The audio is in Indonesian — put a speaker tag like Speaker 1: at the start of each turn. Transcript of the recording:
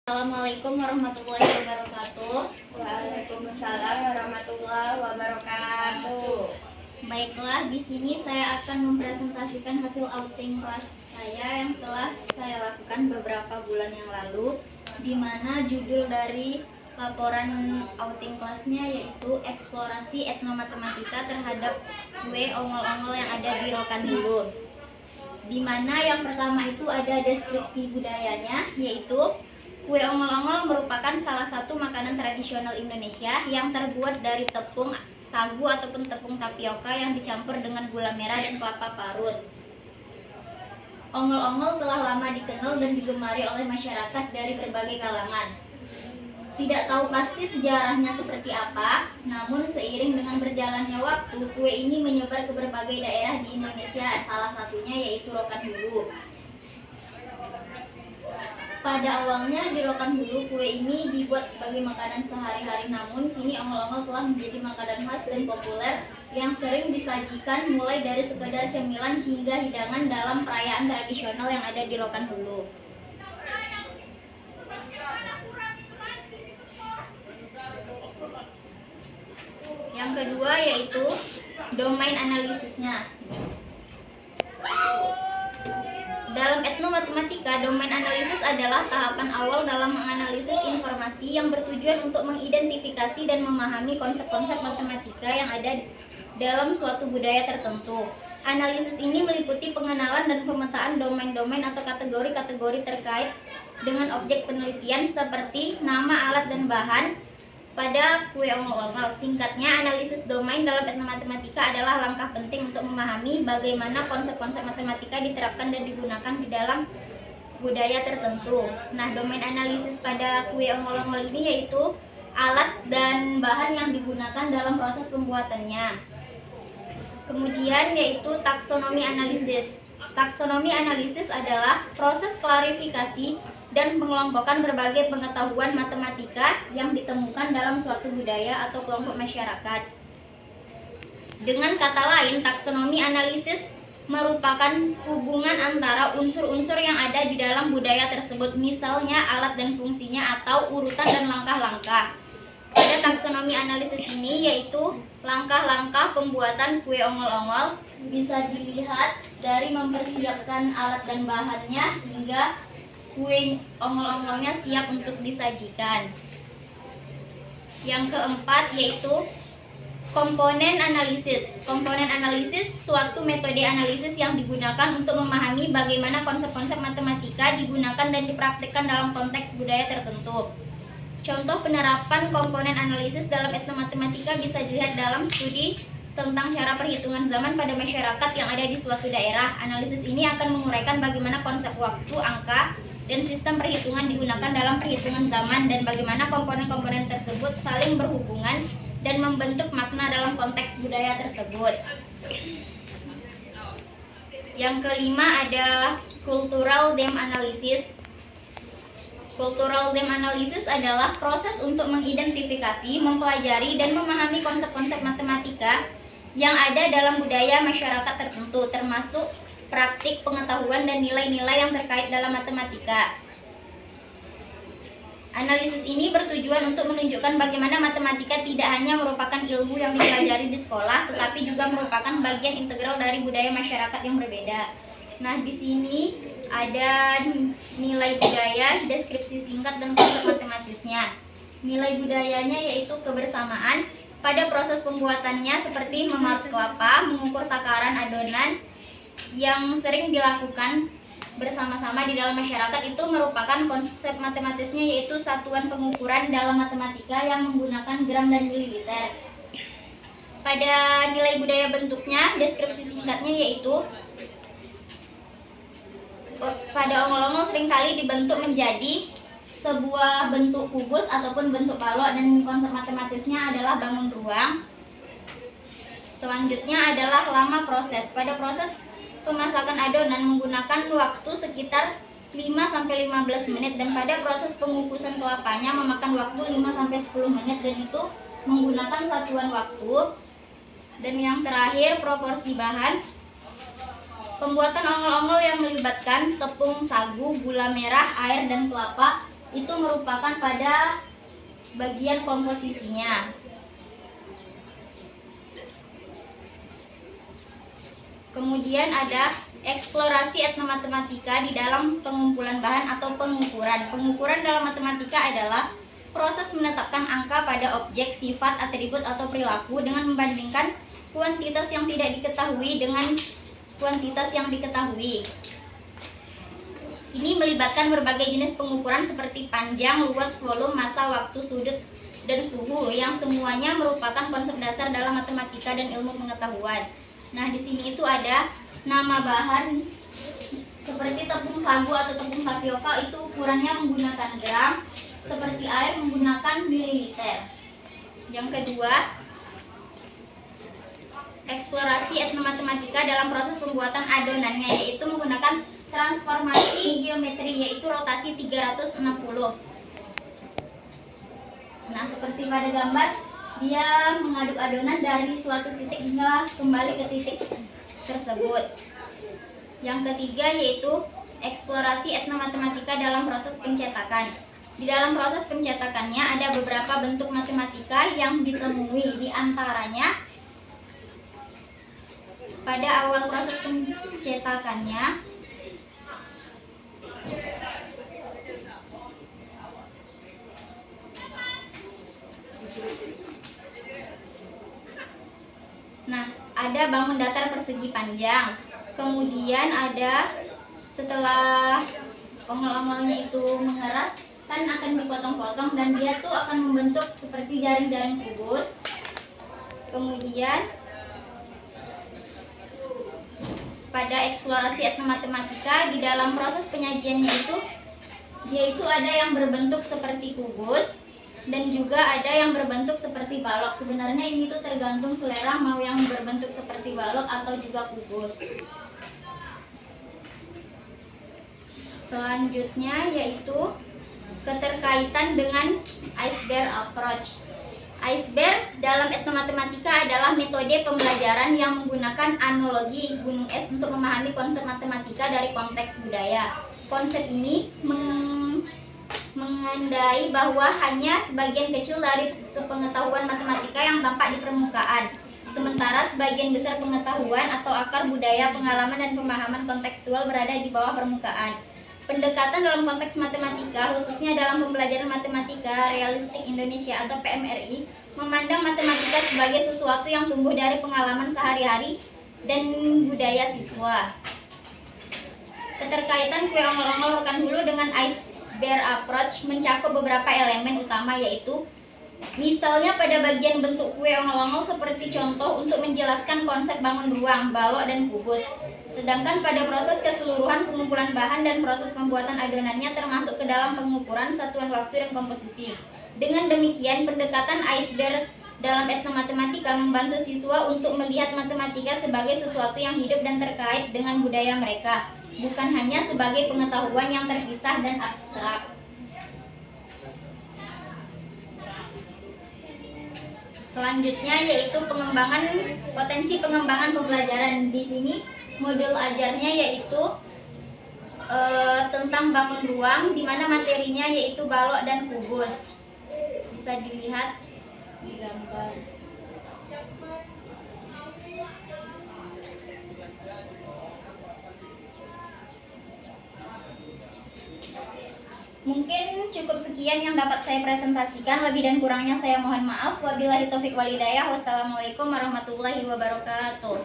Speaker 1: Assalamualaikum warahmatullahi wabarakatuh.
Speaker 2: Waalaikumsalam warahmatullahi wabarakatuh.
Speaker 1: Baiklah, di sini saya akan mempresentasikan hasil outing kelas saya yang telah saya lakukan beberapa bulan yang lalu, di mana judul dari laporan outing kelasnya yaitu eksplorasi etnomatematika terhadap kue ongol-ongol yang ada di Rokan Hulu. Di mana yang pertama itu ada deskripsi budayanya, yaitu kue ongol-ongol merupakan salah satu makanan tradisional Indonesia yang terbuat dari tepung sagu ataupun tepung tapioka yang dicampur dengan gula merah dan kelapa parut. Ongol-ongol telah lama dikenal dan digemari oleh masyarakat dari berbagai kalangan. Tidak tahu pasti sejarahnya seperti apa, namun seiring dengan berjalannya waktu, kue ini menyebar ke berbagai daerah di Indonesia, salah satunya yaitu Rokan Hulu. Pada awalnya di Rokan Hulu kue ini dibuat sebagai makanan sehari-hari, namun kini ongol-ongol telah menjadi makanan khas dan populer yang sering disajikan mulai dari sekedar cemilan hingga hidangan dalam perayaan tradisional yang ada di Rokan Hulu. Yang kedua yaitu domain analisisnya. Dalam etnomatematika, domain analisis adalah tahapan awal dalam menganalisis informasi yang bertujuan untuk mengidentifikasi dan memahami konsep-konsep matematika yang ada dalam suatu budaya tertentu. Analisis ini meliputi pengenalan dan pemetaan domain-domain atau kategori-kategori terkait dengan objek penelitian seperti nama, alat, dan bahan pada kue ongol-ongol. Singkatnya, analisis domain dalam etnomatematika adalah langkah penting untuk memahami bagaimana konsep-konsep matematika diterapkan dan digunakan di dalam budaya tertentu. Nah, domain analisis pada kue ongol-ongol ini yaitu alat dan bahan yang digunakan dalam proses pembuatannya. Kemudian yaitu taksonomi analisis. Taksonomi analisis adalah proses klarifikasi dan pengelompokan berbagai pengetahuan matematika yang ditemukan dalam suatu budaya atau kelompok masyarakat. Dengan kata lain, taksonomi analisis merupakan hubungan antara unsur-unsur yang ada di dalam budaya tersebut, misalnya alat dan fungsinya atau urutan dan langkah-langkah. Pada taksonomi analisis ini yaitu langkah-langkah pembuatan kue ongol-ongol bisa dilihat dari mempersiapkan alat dan bahannya hingga kue ongol-ongolnya siap untuk disajikan. Yang keempat yaitu komponen analisis. Komponen analisis suatu metode analisis yang digunakan untuk memahami bagaimana konsep-konsep matematika digunakan dan dipraktikkan dalam konteks budaya tertentu. Contoh penerapan komponen analisis dalam etnomatematika bisa dilihat dalam studi tentang cara perhitungan zaman pada masyarakat yang ada di suatu daerah. Analisis ini akan menguraikan bagaimana konsep waktu, angka, dan sistem perhitungan digunakan dalam perhitungan zaman dan bagaimana komponen-komponen tersebut saling berhubungan dan membentuk makna dalam konteks budaya tersebut. Yang kelima ada cultural depth analysis. Cultural depth analysis adalah proses untuk mengidentifikasi, mempelajari, dan memahami konsep-konsep matematika yang ada dalam budaya masyarakat tertentu, termasuk praktik, pengetahuan, dan nilai-nilai yang terkait dalam matematika. Analisis ini bertujuan untuk menunjukkan bagaimana matematika tidak hanya merupakan ilmu yang dipelajari di sekolah, tetapi juga merupakan bagian integral dari budaya masyarakat yang berbeda. Nah, di sini ada nilai budaya, deskripsi singkat, dan konsep matematisnya. Nilai budayanya yaitu kebersamaan pada proses pembuatannya seperti memarut kelapa, mengukur takaran adonan, yang sering dilakukan bersama-sama di dalam masyarakat. Itu merupakan konsep matematisnya yaitu satuan pengukuran dalam matematika yang menggunakan gram dan mililiter. Pada nilai budaya bentuknya, deskripsi singkatnya yaitu pada ongol-ongol seringkali dibentuk menjadi sebuah bentuk kubus ataupun bentuk balok, dan konsep matematisnya adalah bangun ruang. Selanjutnya adalah lama proses. Pada proses pemasakan adonan menggunakan waktu sekitar 5-15 menit, dan pada proses pengukusan kelapanya memakan waktu 5-10 menit, dan itu menggunakan satuan waktu. Dan yang terakhir proporsi bahan. Pembuatan ongol-ongol yang melibatkan tepung sagu, gula merah, air, dan kelapa itu merupakan pada bagian komposisinya. Kemudian ada eksplorasi etnomatematika di dalam pengumpulan bahan atau pengukuran. Pengukuran dalam matematika adalah proses menetapkan angka pada objek, sifat, atribut, atau perilaku dengan membandingkan kuantitas yang tidak diketahui dengan kuantitas yang diketahui. Ini melibatkan berbagai jenis pengukuran seperti panjang, luas, volume, massa, waktu, sudut, dan suhu yang semuanya merupakan konsep dasar dalam matematika dan ilmu pengetahuan. Nah, di sini itu ada nama bahan seperti tepung sagu atau tepung tapioka, itu ukurannya menggunakan gram, seperti air menggunakan mililiter. Yang kedua, eksplorasi etnomatematika dalam proses pembuatan adonannya, yaitu menggunakan transformasi geometri, yaitu rotasi 360. Nah, seperti pada gambar, dia mengaduk adonan dari suatu titik hingga kembali ke titik tersebut. Yang ketiga yaitu eksplorasi etnomatematika dalam proses pencetakan. Di dalam proses pencetakannya ada beberapa bentuk matematika yang ditemui, di antaranya pada awal proses pencetakannya ada bangun datar persegi panjang. Kemudian ada setelah ongol-ongolnya itu mengeras, kan akan dipotong-potong dan dia tuh akan membentuk seperti jaring-jaring kubus. Kemudian pada eksplorasi etnomatematika, di dalam proses penyajiannya itu dia itu ada yang berbentuk seperti kubus dan juga ada yang berbentuk seperti balok. Sebenarnya ini tuh tergantung selera mau yang berbentuk seperti balok atau juga kubus. Selanjutnya yaitu keterkaitan dengan iceberg approach. Iceberg dalam etnomatematika adalah metode pembelajaran yang menggunakan analogi gunung es untuk memahami konsep matematika dari konteks budaya. Konsep ini mengandai bahwa hanya sebagian kecil dari pengetahuan matematika yang tampak di permukaan, sementara sebagian besar pengetahuan atau akar budaya, pengalaman, dan pemahaman kontekstual berada di bawah permukaan. Pendekatan dalam konteks matematika, khususnya dalam pembelajaran matematika realistik Indonesia atau PMRI, memandang matematika sebagai sesuatu yang tumbuh dari pengalaman sehari-hari dan budaya siswa. Keterkaitan kue ongol-ongol rekan hulu dengan iceberg approach mencakup beberapa elemen utama, yaitu misalnya pada bagian bentuk kue ongol-ongol seperti contoh untuk menjelaskan konsep bangun ruang, balok, dan kubus. Sedangkan pada proses keseluruhan pengumpulan bahan dan proses pembuatan adonannya termasuk ke dalam pengukuran satuan waktu dan komposisi. Dengan demikian, pendekatan iceberg dalam etnomatematika membantu siswa untuk melihat matematika sebagai sesuatu yang hidup dan terkait dengan budaya mereka, bukan hanya sebagai pengetahuan yang terpisah dan abstrak. Selanjutnya yaitu potensi pengembangan pembelajaran. Di sini modul ajarnya yaitu tentang bangun ruang, di mana materinya yaitu balok dan kubus. Bisa dilihat di gambar. Mungkin cukup sekian yang dapat saya presentasikan. Lebih dan kurangnya saya mohon maaf. Wabillahi taufik wal hidayah. Wassalamualaikum warahmatullahi wabarakatuh.